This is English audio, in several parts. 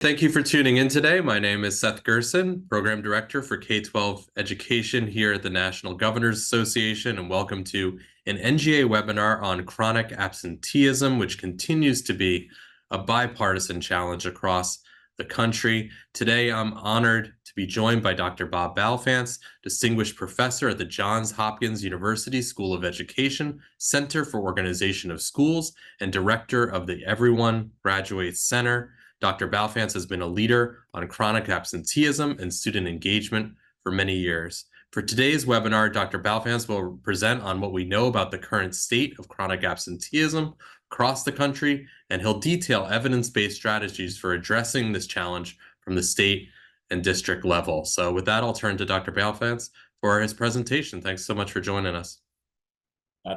Thank you for tuning in today. My name is Seth Gerson, Program Director for K-12 Education here at the National Governors Association, and welcome to an NGA webinar on chronic absenteeism, which continues to be a bipartisan challenge across the country. Today, I'm honored to be joined by Dr. Bob Balfanz, Distinguished Professor at the Johns Hopkins University School of Education, Center for Organization of Schools, and Director of the Everyone Graduates Center. Dr. Balfanz has been a leader on chronic absenteeism and student engagement for many years. For today's webinar, Dr. Balfanz will present on what we know about the current state of chronic absenteeism across the country, and he'll detail evidence-based strategies for addressing this challenge from the state and district level. So with that, I'll turn to Dr. Balfanz for his presentation. Thanks so much for joining us.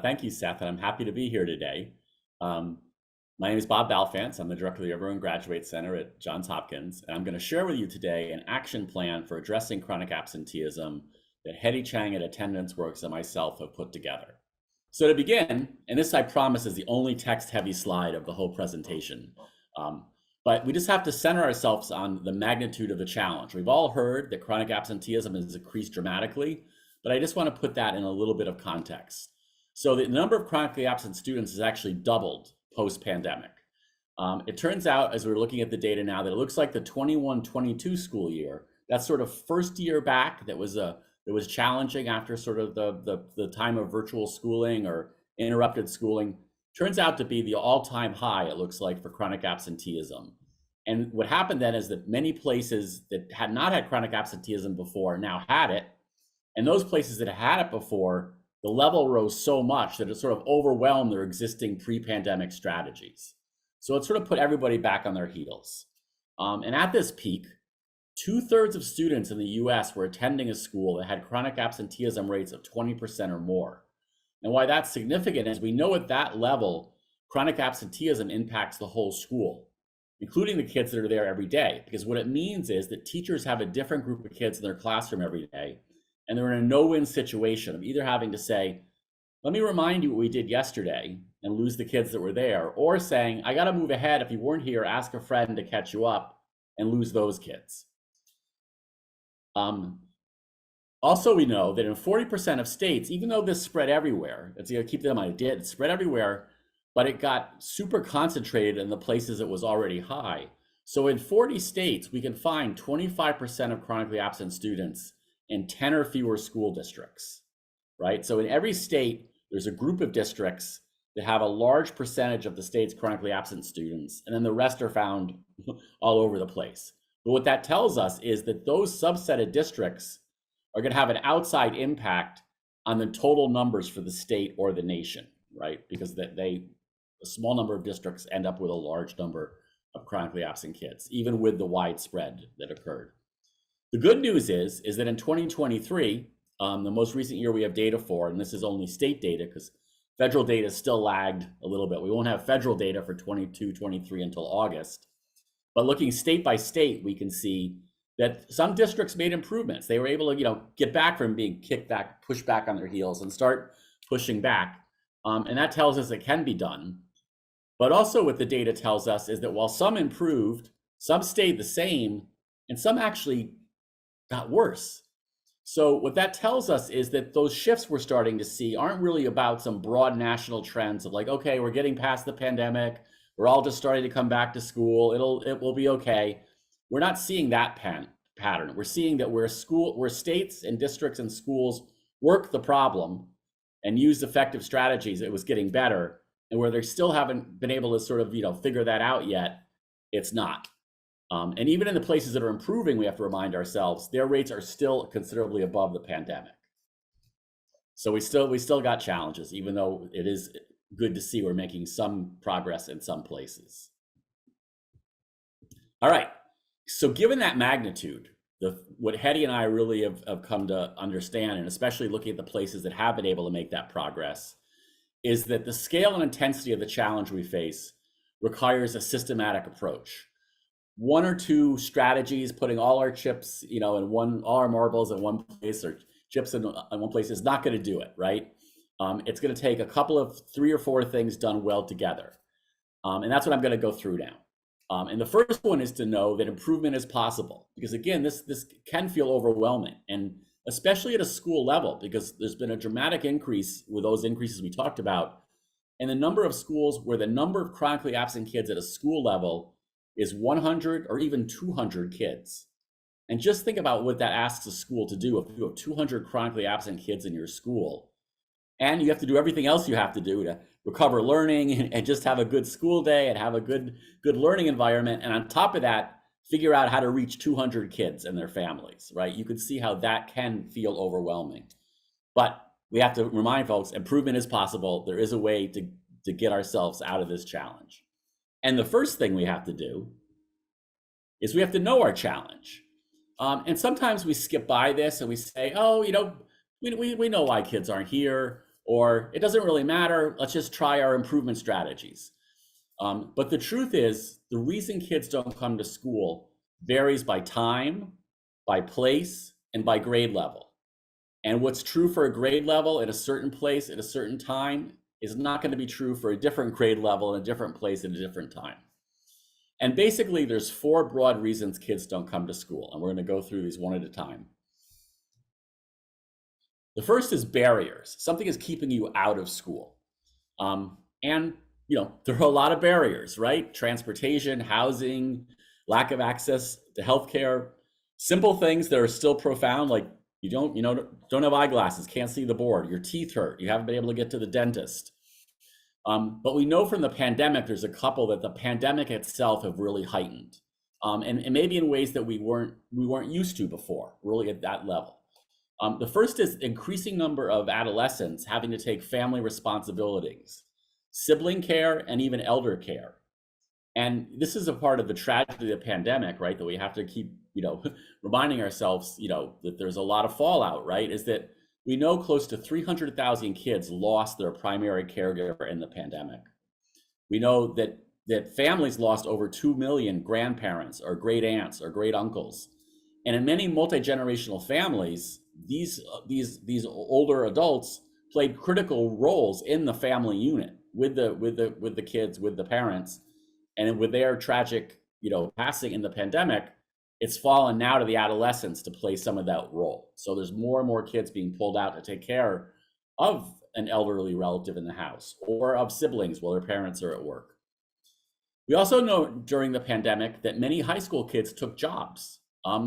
Thank you, Seth, and I'm happy to be here today. My name is Bob Balfanz. I'm the director of the Everyone Graduate Center at Johns Hopkins, and I'm going to share with you today an action plan for addressing chronic absenteeism that Hetty Chang at Attendance Works and myself have put together. So to begin, and this I promise is the only text-heavy slide of the whole presentation, but we just have to center ourselves on the magnitude of the challenge. We've all heard that chronic absenteeism has increased dramatically, but I just want to put that in a little bit of context. So the number of chronically absent students has actually doubled post-pandemic. It turns out, as we're looking at the data now, that it looks like the 21-22 school year, that sort of first year back that was challenging after sort of the time of virtual schooling or interrupted schooling, turns out to be the all-time high, it looks like, for chronic absenteeism. And what happened then is that many places that had not had chronic absenteeism before now had it, and those places that had it before, the level rose so much that it sort of overwhelmed their existing pre-pandemic strategies. So it sort of put everybody back on their heels. And at this peak, 2/3 of students in the US were attending a school that had chronic absenteeism rates of 20% or more. And why that's significant is we know at that level, chronic absenteeism impacts the whole school, including the kids that are there every day. Because what it means is that teachers have a different group of kids in their classroom every day, and they're in a no-win situation of either having to say, let me remind you what we did yesterday and lose the kids that were there, or saying, I got to move ahead. If you weren't here, ask a friend to catch you up and lose those kids. Also, we know that in 40% of states, even though this spread everywhere, it's, keep that in mind, it spread everywhere, but it got super concentrated in the places it was already high. So in 40 states, we can find 25% of chronically absent students in 10 or fewer school districts, right? So in every state, there's a group of districts that have a large percentage of the state's chronically absent students, and then the rest are found all over the place. But what that tells us is that those subset of districts are going to have an outside impact on the total numbers for the state or the nation, right? Because a small number of districts end up with a large number of chronically absent kids, even with the widespread that occurred. The good news is that in 2023, the most recent year we have data for, and this is only state data because federal data still lagged a little bit. We won't have federal data for 22-23 until August. But looking state by state, we can see that some districts made improvements. They were able to, get back from being kicked back, pushed back on their heels, and start pushing back. And that tells us it can be done. But also what the data tells us is that while some improved, some stayed the same, and some actually got worse. So what that tells us is that those shifts we're starting to see aren't really about some broad national trends of like, okay, we're getting past the pandemic, we're all just starting to come back to school, it will be okay. We're not seeing that pattern. We're seeing that where states and districts and schools work the problem and use effective strategies, it was getting better. And where they still haven't been able to sort of, figure that out yet, it's not. And even in the places that are improving, we have to remind ourselves, their rates are still considerably above the pandemic. So we still got challenges, even though it is good to see we're making some progress in some places. All right, so given that magnitude, what Hetty and I really have come to understand, and especially looking at the places that have been able to make that progress, is that the scale and intensity of the challenge we face requires a systematic approach. One or two strategies, putting all our chips, all our marbles in one place or chips in one place is not going to do it, right? It's going to take a couple of 3 or 4 things done well together. And that's what I'm going to go through now. And the first one is to know that improvement is possible, because again, this can feel overwhelming, and especially at a school level, because there's been a dramatic increase with those increases we talked about, and the number of schools where the number of chronically absent kids at a school level is 100 or even 200 kids. And just think about what that asks a school to do if you have 200 chronically absent kids in your school, and you have to do everything else you have to do to recover learning and just have a good school day and have a good learning environment, and on top of that, figure out how to reach 200 kids and their families, right? You can see how that can feel overwhelming. But we have to remind folks, improvement is possible. There is a way to get ourselves out of this challenge. And the first thing we have to do is we have to know our challenge. And sometimes we skip by this and we say, oh, we know why kids aren't here, or it doesn't really matter. Let's just try our improvement strategies. But the truth is, the reason kids don't come to school varies by time, by place, and by grade level. And what's true for a grade level at a certain place at a certain time is not going to be true for a different grade level in a different place at a different time. And basically, there's 4 broad reasons kids don't come to school, and we're going to go through these one at a time. The first is barriers. Something is keeping you out of school. And there are a lot of barriers, right? Transportation, housing, lack of access to healthcare, simple things that are still profound, like you don't have eyeglasses, can't see the board, your teeth hurt, you haven't been able to get to the dentist. But we know from the pandemic, there's a couple that the pandemic itself have really heightened, and maybe in ways that we weren't used to before, really at that level. The first is increasing number of adolescents having to take family responsibilities, sibling care, and even elder care. And this is a part of the tragedy of the pandemic, right? That we have to keep, reminding ourselves, that there's a lot of fallout, right? Is that we know close to 300,000 kids lost their primary caregiver in the pandemic. We know that families lost over 2 million grandparents or great aunts or great uncles. And in many multi-generational families, these older adults played critical roles in the family unit with the kids, with the parents, and with their tragic, passing in the pandemic, it's fallen now to the adolescents to play some of that role. So there's more and more kids being pulled out to take care of an elderly relative in the house or of siblings while their parents are at work. We also know during the pandemic that many high school kids took jobs.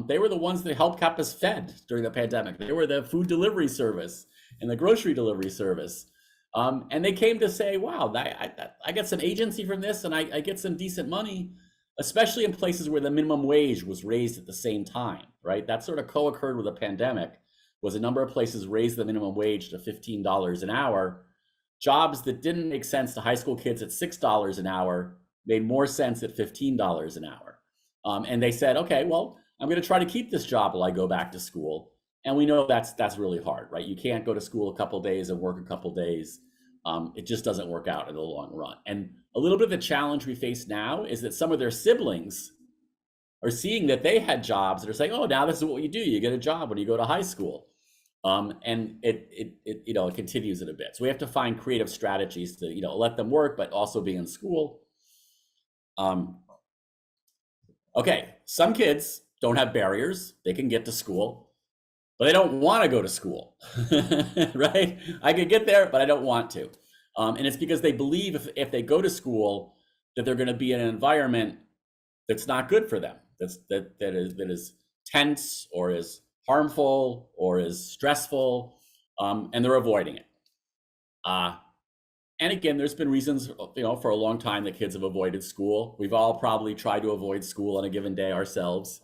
They were the ones that helped keep us fed during the pandemic. They were the food delivery service and the grocery delivery service. And they came to say, wow, I get some agency from this, and I get some decent money, especially in places where the minimum wage was raised at the same time, right? That sort of co-occurred with the pandemic, was a number of places raised the minimum wage to $15 an hour. Jobs that didn't make sense to high school kids at $6 an hour made more sense at $15 an hour. And they said, okay, well, I'm going to try to keep this job while I go back to school. And we know that's really hard, right? You can't go to school a couple days and work a couple days. It just doesn't work out in the long run. And a little bit of the challenge we face now is that some of their siblings are seeing that they had jobs that are saying, oh, now this is what you do. You get a job when you go to high school. And it continues in a bit. So we have to find creative strategies to, let them work, but also be in school. Okay, some kids don't have barriers. They can get to school, but they don't want to go to school, right? I could get there, but I don't want to. And it's because they believe if they go to school, that they're going to be in an environment that's not good for them, that is tense or is harmful or is stressful, and they're avoiding it. And again, there's been reasons, for a long time that kids have avoided school. We've all probably tried to avoid school on a given day ourselves.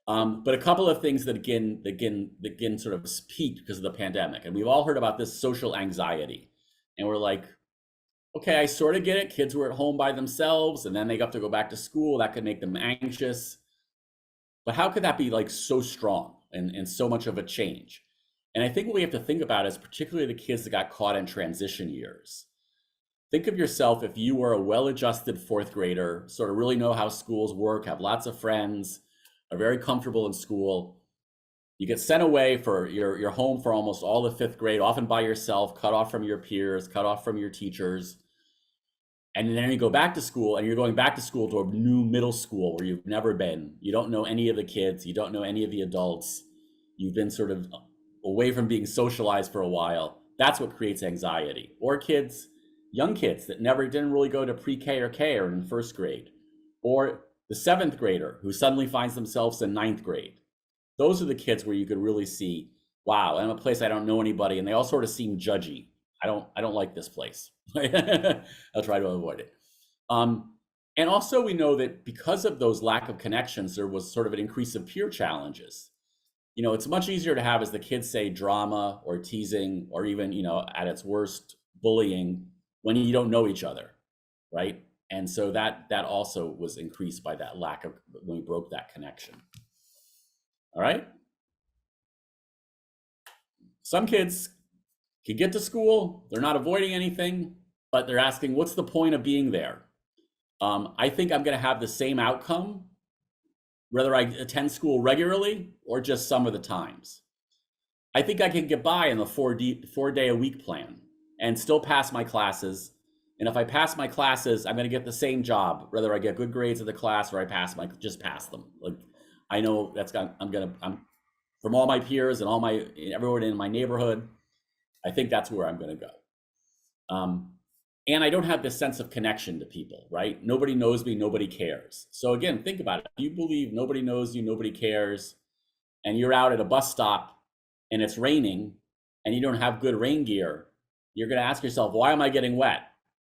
But a couple of things that again sort of peaked because of the pandemic. And we've all heard about this social anxiety. And we're like, okay, I sort of get it. Kids were at home by themselves and then they got to go back to school. That could make them anxious. But how could that be like so strong and so much of a change? And I think what we have to think about is particularly the kids that got caught in transition years. Think of yourself if you were a well-adjusted fourth grader, sort of really know how schools work, have lots of friends, are very comfortable in school. You get sent away for your home for almost all the fifth grade, often by yourself, cut off from your peers, cut off from your teachers. And then you go back to school, and you're going back to school to a new middle school where you've never been. You don't know any of the kids. You don't know any of the adults. You've been sort of away from being socialized for a while. That's what creates anxiety. Or kids, young kids that never didn't really go to pre-K or K or in first grade. Or the seventh grader who suddenly finds themselves in ninth grade. Those are the kids where you could really see, wow, I'm a place I don't know anybody, and they all sort of seem judgy. I don't like this place. I'll try to avoid it. And also we know that because of those lack of connections, there was sort of an increase of peer challenges. You know, it's much easier to have, as the kids say, drama or teasing, or even, you know, at its worst, bullying, when you don't know each other, right? And so that also was increased by that lack of, when we broke that connection. All right. Some kids can get to school, they're not avoiding anything, but they're asking, what's the point of being there? I think I'm going to have the same outcome whether I attend school regularly or just some of the times. I think I can get by in the 4-day-a-week plan and still pass my classes. And if I pass my classes, I'm going to get the same job, whether I get good grades in the class or I just pass them. Like, I know I'm from all my peers and everyone in my neighborhood, I think that's where I'm going to go. And I don't have this sense of connection to people, right? Nobody knows me, nobody cares. So again, think about it. If you believe nobody knows you, nobody cares, and you're out at a bus stop and it's raining and you don't have good rain gear, you're going to ask yourself, why am I getting wet?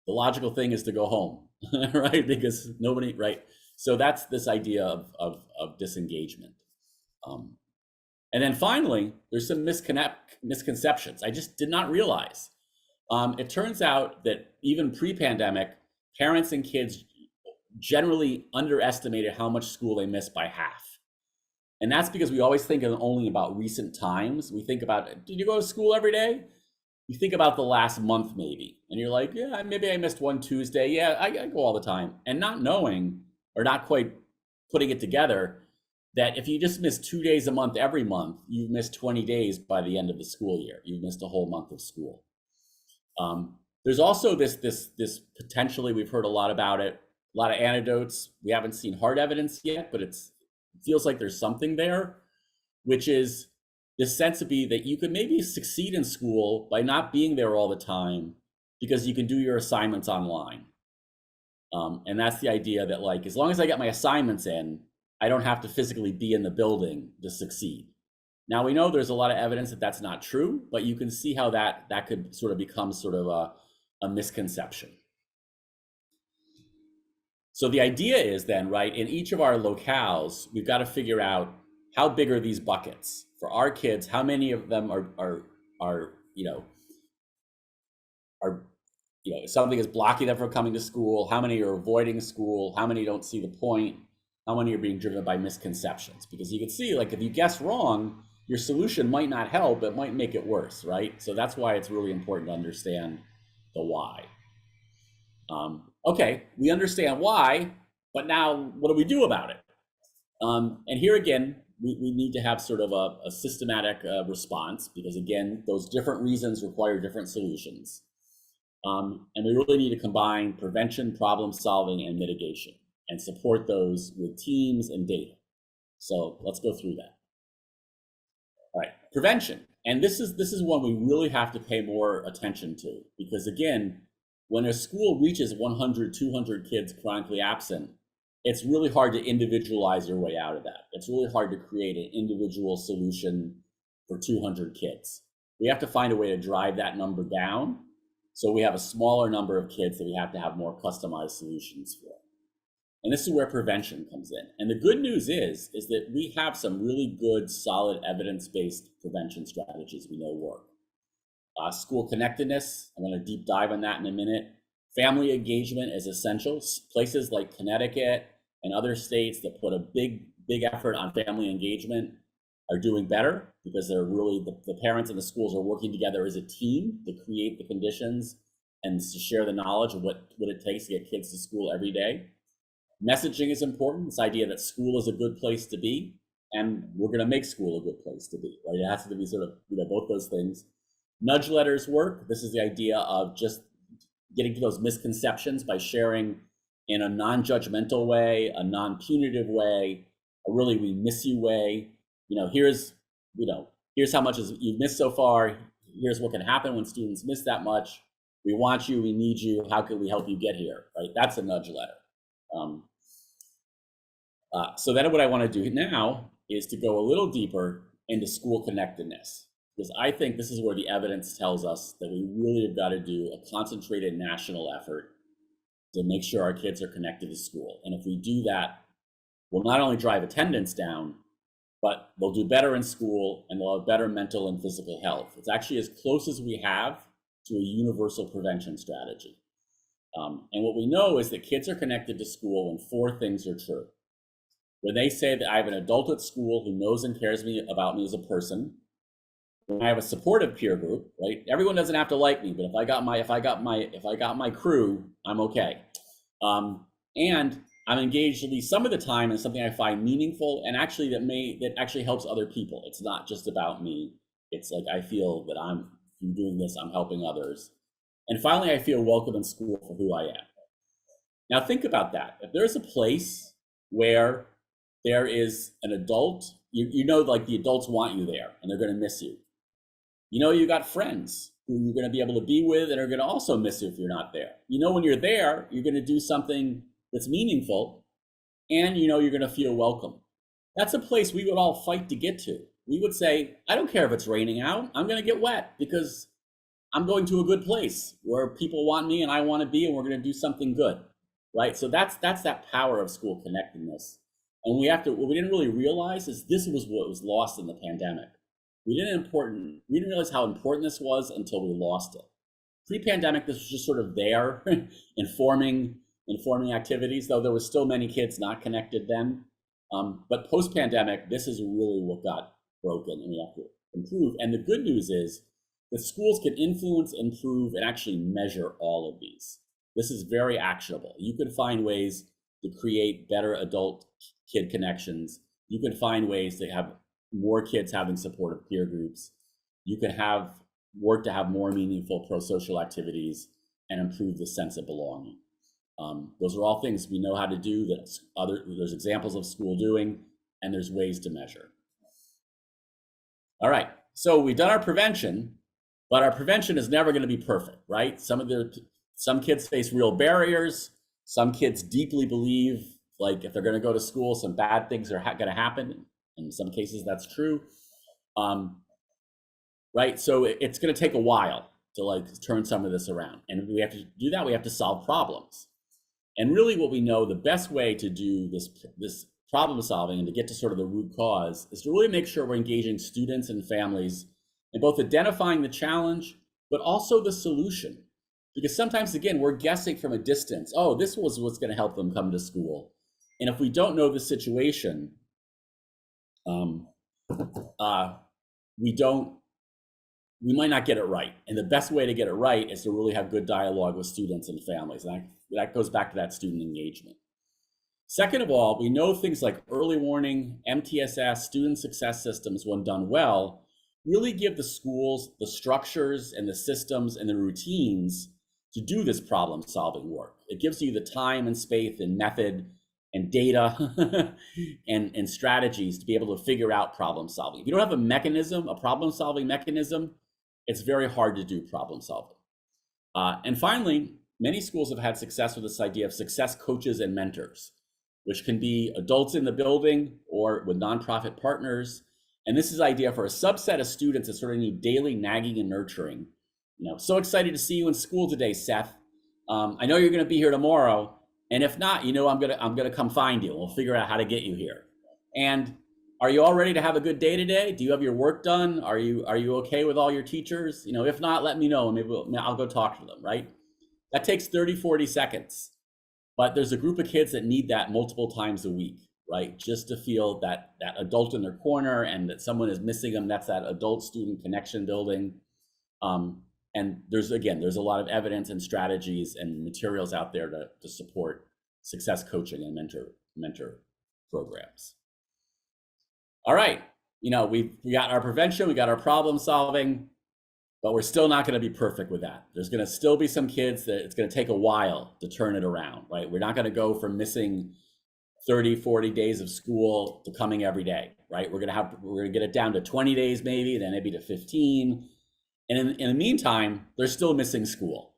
The logical thing is to go home, right? Because nobody, right? So that's this idea of disengagement. And then finally, there's some misconceptions I just did not realize. It turns out that even pre-pandemic, parents and kids generally underestimated how much school they missed by half. And that's because we always think only about recent times. We think about, did you go to school every day? You think about the last month maybe, and you're like, yeah, maybe I missed one Tuesday. Yeah, I go all the time. And not knowing, or not quite putting it together, that if you just miss 2 days a month every month, you've missed 20 days by the end of the school year. You've missed a whole month of school. There's also this potentially, we've heard a lot about it, a lot of anecdotes. We haven't seen hard evidence yet, but it feels like there's something there, which is this sense of that you can maybe succeed in school by not being there all the time because you can do your assignments online. And that's the idea that, like, as long as I get my assignments in, I don't have to physically be in the building to succeed. Now, we know there's a lot of evidence that that's not true, but you can see how that could sort of become sort of a misconception. So the idea is then, right, in each of our locales, we've got to figure out how big are these buckets for our kids, how many of them are something is blocking them from coming to school, how many are avoiding school, how many don't see the point, how many are being driven by misconceptions. Because you can see, like, if you guess wrong, your solution might not help, it might make it worse, right? So that's why it's really important to understand the why. Okay, we understand why, but now what do we do about it? And here again, we need to have sort of a systematic response, because again, those different reasons require different solutions. And we really need to combine prevention, problem solving, and mitigation, and support those with teams and data. So let's go through that. All right, prevention. And this is one we really have to pay more attention to, because again, when a school reaches 100, 200 kids chronically absent, it's really hard to individualize your way out of that. It's really hard to create an individual solution for 200 kids. We have to find a way to drive that number down, so we have a smaller number of kids that we have to have more customized solutions for. And this is where prevention comes in. And the good news is that we have some really good, solid, evidence-based prevention strategies we know work. School connectedness, I'm going to deep dive on that in a minute. Family engagement is essential. Places like Connecticut and other states that put a big effort on family engagement are doing better, because they're really, the parents and the schools are working together as a team to create the conditions and to share the knowledge of what it takes to get kids to school every day. Messaging is important. This idea that school is a good place to be, and we're going to make school a good place to be, right? It has to be sort of, both those things. Nudge letters work. This is the idea of just getting to those misconceptions by sharing in a non-judgmental way, a non-punitive way, a really we miss you way. Here's how much you've missed so far. Here's what can happen when students miss that much. We want you, we need you. How can we help you get here? Right? That's a nudge letter. So then what I want to do now is to go a little deeper into school connectedness, because I think this is where the evidence tells us that we really have got to do a concentrated national effort to make sure our kids are connected to school. And if we do that, we'll not only drive attendance down, but they'll do better in school and they'll have better mental and physical health. It's actually as close as we have to a universal prevention strategy. And what we know is that kids are connected to school when 4 things are true. When they say that I have an adult at school who knows and cares about me as a person, when I have a supportive peer group, right? Everyone doesn't have to like me, but if I got my crew, I'm okay. And I'm engaged at least some of the time in something I find meaningful and actually that actually helps other people. It's not just about me. It's like I feel that I'm doing this, I'm helping others. And finally, I feel welcome in school for who I am. Now think about that. If there's a place where there is an adult, like the adults want you there and they're going to miss you. You got friends who you're going to be able to be with and are going to also miss you if you're not there. When you're there, you're going to do something that's meaningful and you're going to feel welcome. That's a place we would all fight to get to. We would say, I don't care if it's raining out, I'm going to get wet because I'm going to a good place where people want me and I want to be, and we're going to do something good, right? So that's that power of school connectedness. And what we didn't really realize is this was what was lost in the pandemic. We didn't realize how important this was until we lost it. Pre-pandemic, this was just sort of there, informing activities, though there were still many kids not connected then. But post-pandemic, this is really what got broken, and we have to improve. And the good news is that schools can influence, improve, and actually measure all of these. This is very actionable. You can find ways to create better adult-kid connections. You can find ways to have more kids having supportive peer groups. You can work to have more meaningful pro-social activities and improve the sense of belonging. Those are all things we know how to do. There's examples of school doing, and there's ways to measure. All right, so we've done our prevention, but our prevention is never going to be perfect, right? Some kids face real barriers. Some kids deeply believe, like, if they're going to go to school, some bad things are going to happen. In some cases, that's true, right? So it's going to take a while to turn some of this around, and we have to do that. We have to solve problems. And really what we know, the best way to do this problem solving and to get to sort of the root cause is to really make sure we're engaging students and families in both identifying the challenge, but also the solution. Because sometimes, again, we're guessing from a distance, oh, this was what's going to help them come to school. And if we don't know the situation, we might not get it right. And the best way to get it right is to really have good dialogue with students and families. And that goes back to that student engagement. Second of all, we know things like early warning, MTSS, student success systems, when done well, really give the schools the structures and the systems and the routines to do this problem solving work. It gives you the time and space and method and data and strategies to be able to figure out problem solving. If you don't have a mechanism, a problem solving mechanism, it's very hard to do problem solving. And finally, many schools have had success with this idea of success coaches and mentors, which can be adults in the building or with nonprofit partners. And this is an idea for a subset of students that sort of need daily nagging and nurturing. So excited to see you in school today, Seth. I know you're going to be here tomorrow, and if not, I'm gonna come find you. We'll figure out how to get you here. And are you all ready to have a good day today? Do you have your work done? Are you okay with all your teachers? If not, let me know, and maybe I'll go talk to them. Right? That takes 30, 40 seconds, but there's a group of kids that need that multiple times a week, right? Just to feel that adult in their corner and that someone is missing them. That's that adult-student connection building. And there's a lot of evidence and strategies and materials out there to support success coaching and mentor programs. All right, we got our prevention, we got our problem solving. but we're still not going to be perfect with that. There's going to still be some kids that it's going to take a while to turn it around, right? We're not going to go from missing 30, 40 days of school to coming every day, right? We're going to get it down to 20 days maybe, then maybe to 15. And in the meantime, they're still missing school.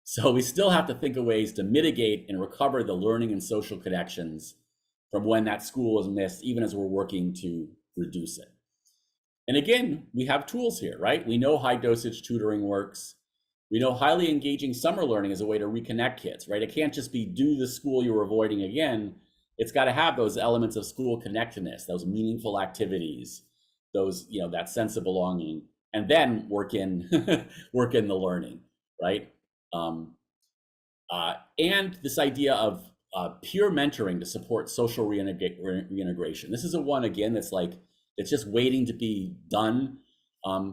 So we still have to think of ways to mitigate and recover the learning and social connections from when that school is missed, even as we're working to reduce it. And again, we have tools here, right? We know high dosage tutoring works. We know highly engaging summer learning is a way to reconnect kids, right? It can't just be do the school you're avoiding again. It's got to have those elements of school connectedness, those meaningful activities, those, that sense of belonging, and then work in work in the learning, right? And this idea of peer mentoring to support social reintegration. This is a one, again, that's like, it's just waiting to be done,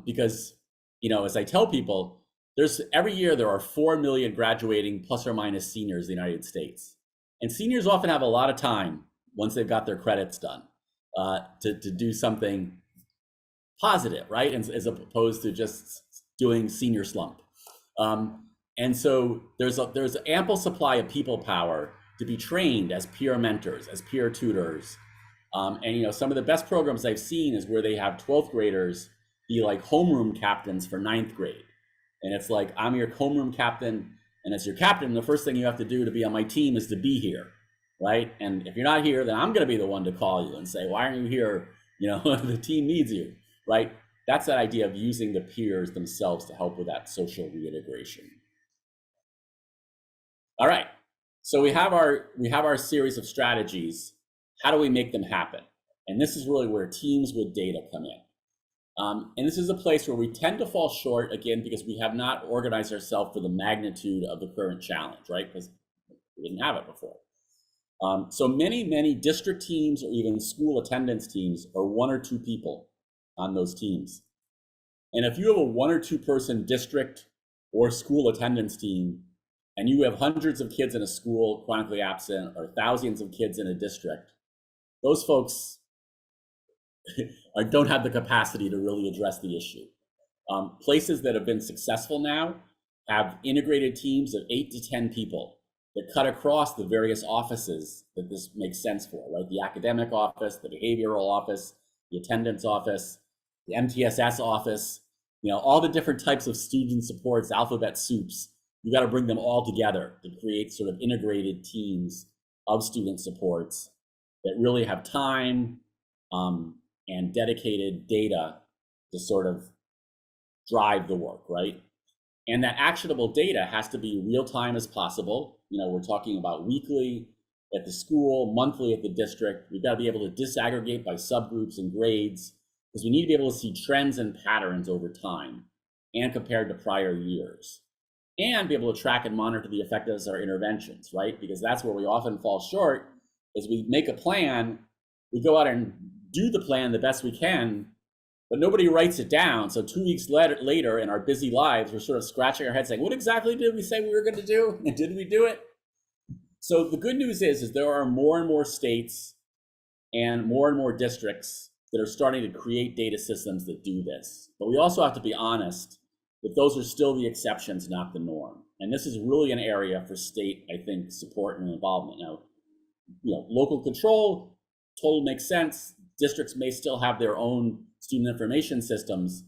because, as I tell people, every year there are 4 million graduating plus or minus seniors in the United States. And seniors often have a lot of time once they've got their credits done to do something positive, right? As opposed to just doing senior slump. And so there's ample supply of people power to be trained as peer mentors, as peer tutors. And some of the best programs I've seen is where they have 12th graders be like homeroom captains for 9th grade. And it's like, I'm your homeroom captain, and as your captain, the first thing you have to do to be on my team is to be here, right? And if you're not here, then I'm going to be the one to call you and say, why aren't you here? The team needs you, right? That's that idea of using the peers themselves to help with that social reintegration. All right, so we have our series of strategies. How do we make them happen? And this is really where teams with data come in. And this is a place where we tend to fall short, again, because we have not organized ourselves for the magnitude of the current challenge, right? Because we didn't have it before. So many district teams or even school attendance teams are 1 or 2 people on those teams. And if you have a 1 or 2 person district or school attendance team, and you have hundreds of kids in a school chronically absent or thousands of kids in a district, those folks don't have the capacity to really address the issue. Places that have been successful now have integrated teams of 8 to 10 people that cut across the various offices that this makes sense for, right? The academic office, the behavioral office, the attendance office, the MTSS office, all the different types of student supports, alphabet soups. You got to bring them all together to create sort of integrated teams of student supports that really have time and dedicated data to sort of drive the work, right? And that actionable data has to be real time as possible. We're talking about weekly at the school, monthly at the district. We've got to be able to disaggregate by subgroups and grades, because we need to be able to see trends and patterns over time and compared to prior years, and be able to track and monitor the effectiveness of our interventions, right? Because that's where we often fall short, is we make a plan, we go out and do the plan the best we can, but nobody writes it down. So 2 weeks later in our busy lives, we're sort of scratching our heads saying, what exactly did we say we were going to do? And did we do it? So the good news is there are more and more states and more districts that are starting to create data systems that do this. But we also have to be honest that those are still the exceptions, not the norm. And this is really an area for state, I think, support and involvement. Now, local control totally makes sense. Districts may still have their own student information systems,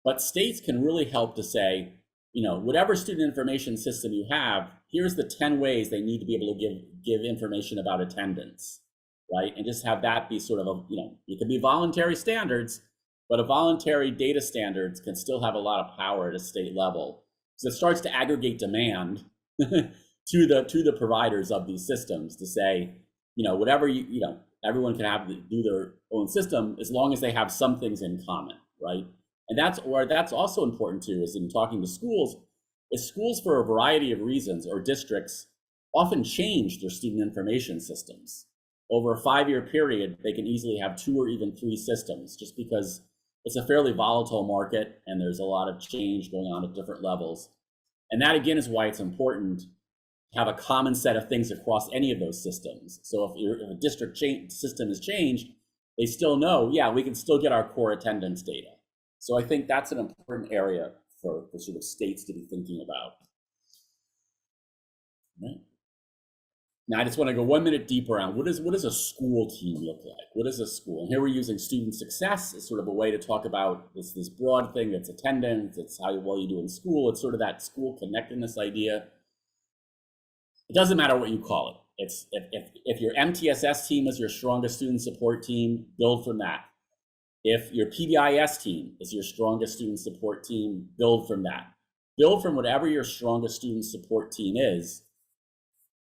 but states can really help to say, whatever student information system you have, here's the 10 ways they need to be able to give information about attendance, right? And just have that be sort of it can be voluntary standards, but a voluntary data standards can still have a lot of power at a state level, because it starts to aggregate demand to the providers of these systems to say, whatever everyone can do their own system as long as they have some things in common, right? And that's also important too, is in talking to schools, is schools for a variety of reasons or districts often change their student information systems. Over a 5-year period, they can easily have 2 or even 3 systems, just because it's a fairly volatile market and there's a lot of change going on at different levels. And that again is why it's important to have a common set of things across any of those systems. So if a district system has changed, they still know, yeah, we can still get our core attendance data. So I think that's an important area for sort of states to be thinking about. Right. Now, I just want to go 1 minute deeper on what does a school team look like? What is a school? And here we're using student success as sort of a way to talk about this broad thing that's attendance, it's how well you do in school, it's sort of that school connectedness idea. It doesn't matter what you call it. It's if your MTSS team is your strongest student support team, build from that. If your PBIS team is your strongest student support team, build from that. Build from whatever your strongest student support team is,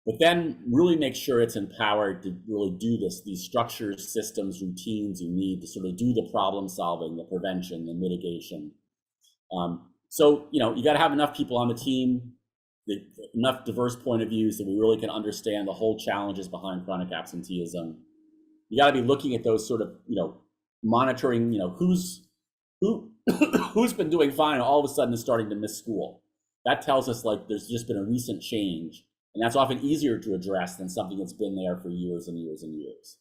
but then really make sure it's empowered to really do these structures, systems, routines you need to sort of do the problem solving, the prevention, the mitigation. So, you got to have enough people on the team, enough diverse point of views that we really can understand the whole challenges behind chronic absenteeism. You got to be looking at those sort of, monitoring, who's been doing fine and all of a sudden is starting to miss school. That tells us like there's just been a recent change, and that's often easier to address than something that's been there for years and years and years.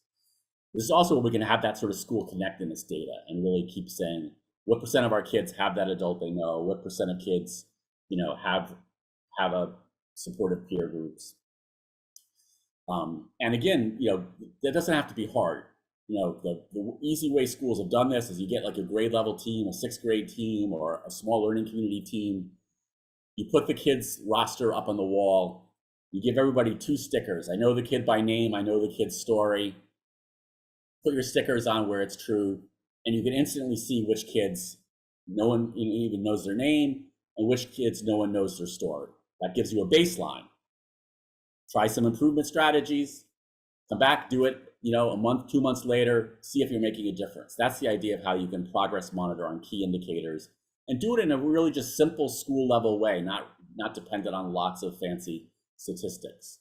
This is also where we can have that sort of school connectedness data and really keep saying what % of our kids have that adult they know, what % of kids, have a supportive peer groups. And again, that doesn't have to be hard. The easy way schools have done this is you get like a grade level team, a 6th grade team, or a small learning community team. You put the kids' roster up on the wall. You give everybody 2 stickers. I know the kid by name. I know the kid's story. Put your stickers on where it's true, and you can instantly see which kids no one even knows their name and which kids no one knows their story. That gives you a baseline. Try some improvement strategies. Come back, do it, a month, 2 months later, see if you're making a difference. That's the idea of how you can progress monitor on key indicators, and do it in a really just simple school level way, not dependent on lots of fancy statistics.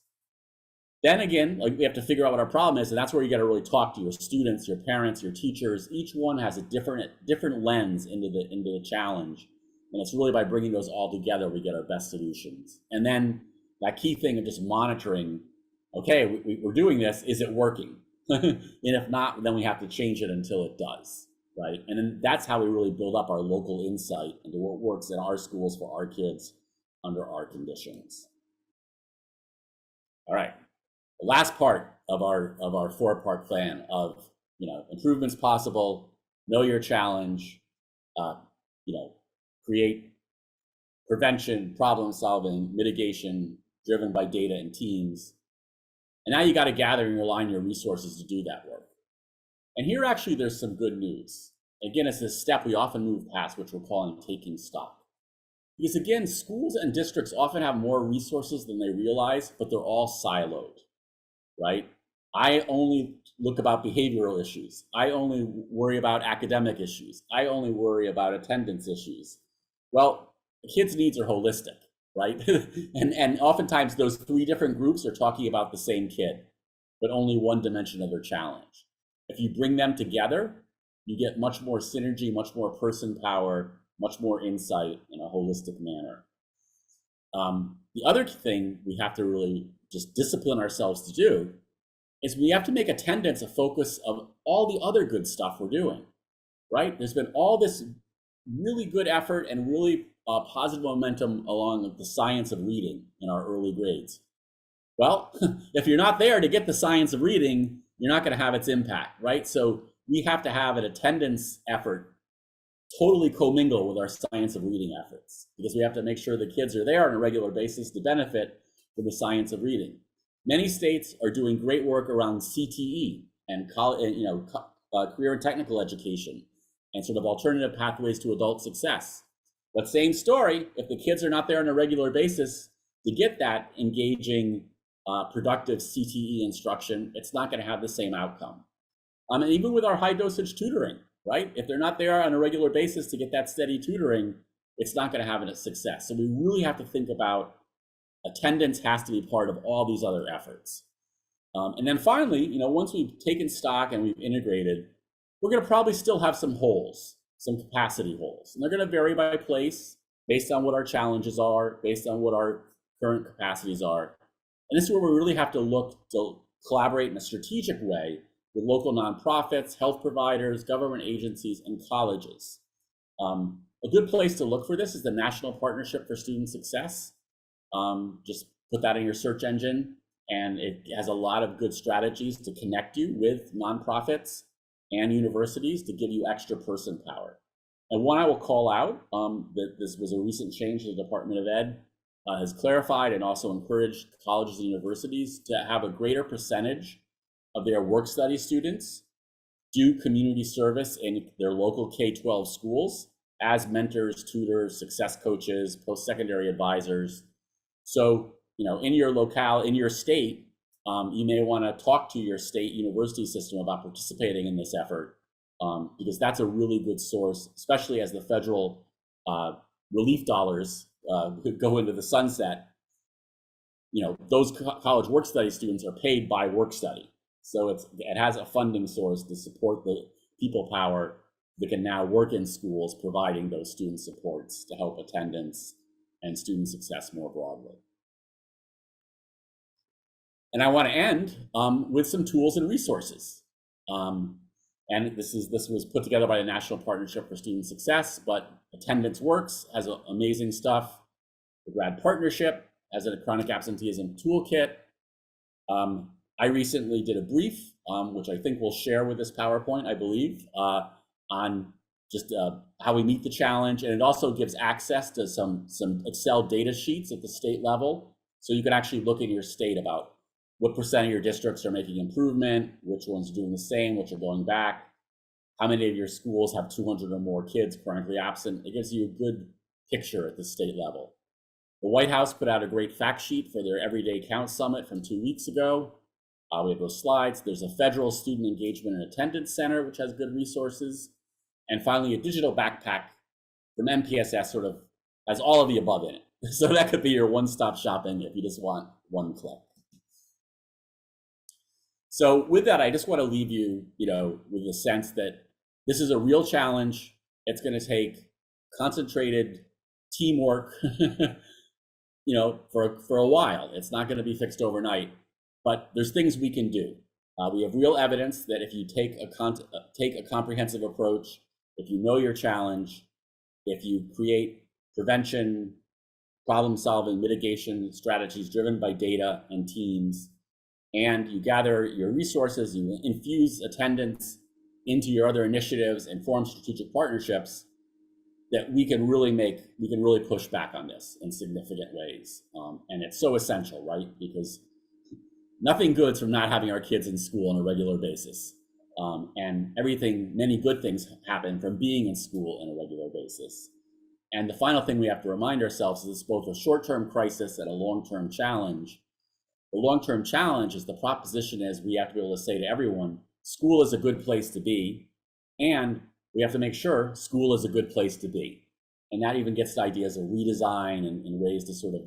Then again, like we have to figure out what our problem is, and that's where you got to really talk to your students, your parents, your teachers. Each one has a different lens into the challenge, and it's really by bringing those all together we get our best solutions. And then that key thing of just monitoring. Okay, we're doing this. Is it working? And if not, then we have to change it until it does, right? And then that's how we really build up our local insight into what works in our schools for our kids under our conditions. All right, the last part of our 4-part plan of improvements possible, know your challenge, create prevention, problem solving, mitigation driven by data and teams. And now you got to gather and align your resources to do that work. And here actually there's some good news. Again, it's this step we often move past, which we're calling taking stock. Because again, schools and districts often have more resources than they realize, but they're all siloed, right? I only look about behavioral issues. I only worry about academic issues. I only worry about attendance issues. Well, the kids' needs are holistic, right? and oftentimes those 3 different groups are talking about the same kid, but only one dimension of their challenge. If you bring them together, you get much more synergy, much more person power, much more insight in a holistic manner. The other thing we have to really just discipline ourselves to do is we have to make attendance a focus of all the other good stuff we're doing, right? There's been all this really good effort and really positive momentum along the science of reading in our early grades. Well, if you're not there to get the science of reading, you're not going to have its impact, right? So we have to have an attendance effort totally commingle with our science of reading efforts, because we have to make sure the kids are there on a regular basis to benefit from the science of reading. Many states are doing great work around CTE and career and technical education and sort of alternative pathways to adult success. But same story, if the kids are not there on a regular basis to get that engaging, productive CTE instruction, it's not going to have the same outcome. And even with our high dosage tutoring, right? If they're not there on a regular basis to get that steady tutoring, it's not going to have a success. So we really have to think about attendance has to be part of all these other efforts. And then finally, once we've taken stock and we've integrated, we're going to probably still have some holes, some capacity holes. And they're going to vary by place based on what our challenges are, based on what our current capacities are. And this is where we really have to look to collaborate in a strategic way with local nonprofits, health providers, government agencies, and colleges. a good place to look for this is the National Partnership for Student Success. Just put that in your search engine, and it has a lot of good strategies to connect you with nonprofits and universities to give you extra person power. And one I will call out, that this was a recent change the Department of Ed has clarified and also encouraged colleges and universities to have a greater percentage of their work-study students do community service in their local K-12 schools as mentors, tutors, success coaches, post-secondary advisors. So, in your locale, in your state, you may want to talk to your state university system about participating in this effort, because that's a really good source, especially as the federal relief dollars go into the sunset. Those college work study students are paid by work study. So it has a funding source to support the people power that can now work in schools providing those student supports to help attendance and student success more broadly. And I want to end with some tools and resources. And this was put together by the National Partnership for Student Success, but Attendance Works has amazing stuff. The Grad Partnership has a chronic absenteeism toolkit. I recently did a brief, which I think we'll share with this PowerPoint, I believe, on just how we meet the challenge. And it also gives access to some Excel data sheets at the state level. So you can actually look in your state about what percent of your districts are making improvement, which ones are doing the same, which are going back, how many of your schools have 200 or more kids chronically absent. It gives you a good picture at the state level. The White House put out a great fact sheet for their Everyday Count Summit from 2 weeks ago. We have those slides. There's a federal student engagement and attendance center, which has good resources. And finally, a digital backpack from MPSS sort of has all of the above in it. So that could be your one-stop shopping if you just want one click. So with that, I just want to leave you, with a sense that this is a real challenge. It's going to take concentrated teamwork, for a while. It's not going to be fixed overnight, but there's things we can do. We have real evidence that if you take a comprehensive approach, if you know your challenge, if you create prevention, problem-solving, mitigation strategies driven by data and teams, and you gather your resources, you infuse attendance into your other initiatives and form strategic partnerships, that we can really push back on this in significant ways. And it's so essential, right? Because nothing good's from not having our kids in school on a regular basis. And many good things happen from being in school on a regular basis. And the final thing we have to remind ourselves is it's both a short-term crisis and a long-term challenge. The long-term challenge is the proposition is we have to be able to say to everyone, school is a good place to be, and we have to make sure school is a good place to be. And that even gets to ideas of redesign and ways to sort of,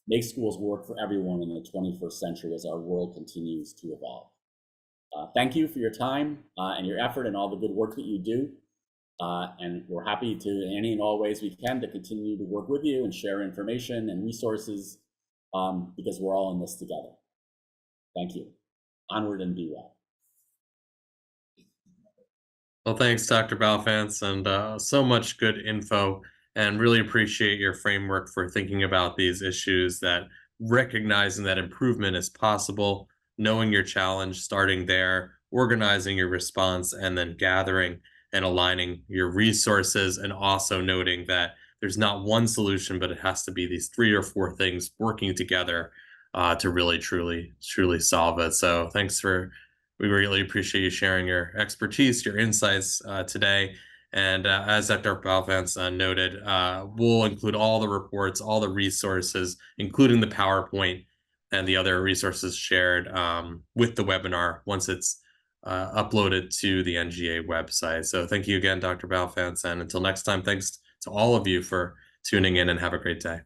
make schools work for everyone in the 21st century as our world continues to evolve. Thank you for your time and your effort and all the good work that you do. And we're happy to, in any and all ways we can, to continue to work with you and share information and resources, because we're all in this together. Thank you. Onward and be well. Well, thanks, Dr. Balfanz, and so much good info, and really appreciate your framework for thinking about these issues, that recognizing that improvement is possible, knowing your challenge, starting there, organizing your response, and then gathering and aligning your resources, and also noting that there's not one solution, but it has to be these 3 or 4 things working together to really, truly solve it. So we really appreciate you sharing your expertise, your insights today. And as Dr. Balfanz noted, we'll include all the reports, all the resources, including the PowerPoint and the other resources shared with the webinar once it's uploaded to the NGA website. So thank you again, Dr. Balfanz. And until next time, thanks to all of you for tuning in, and have a great day.